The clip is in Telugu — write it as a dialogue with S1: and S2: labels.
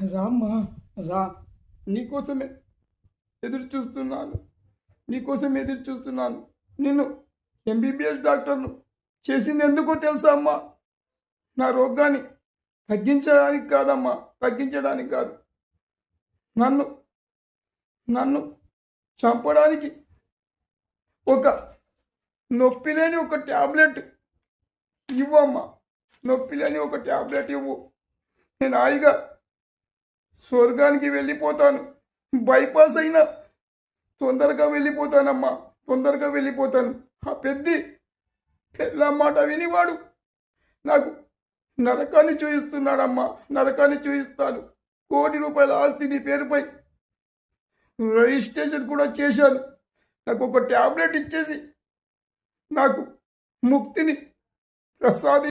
S1: రామ్మా, రా. నీకోసమే ఎదురు చూస్తున్నాను. నీకోసం ఎదురు చూస్తున్నాను. నిన్ను ఎంబీబీఎస్ డాక్టర్ను చేసింది ఎందుకో తెలుసా అమ్మా? నా రోగాన్ని తగ్గించడానికి కాదమ్మా, తగ్గించడానికి కాదు. నన్ను నన్ను చంపడానికి ఒక నొప్పి లేని ఒక ట్యాబ్లెట్ ఇవ్వమ్మా. నొప్పి లేని ఒక ట్యాబ్లెట్ ఇవ్వు. నేను హాయిగా స్వర్గానికి వెళ్ళిపోతాను. బైపాస్ అయినా తొందరగా వెళ్ళిపోతానమ్మా, తొందరగా వెళ్ళిపోతాను. ఆ పెళ్ళ మాట వినివాడు నాకు నరకాన్ని చూపిస్తున్నాడమ్మా, నరకాన్ని చూపిస్తాను. ₹1,00,00,000 ఆస్తి నీ పేరుపై రిజిస్ట్రేషన్ కూడా చేశాను. నాకు ఒక ట్యాబ్లెట్ ఇచ్చేసి నాకు ముక్తిని ప్రసాది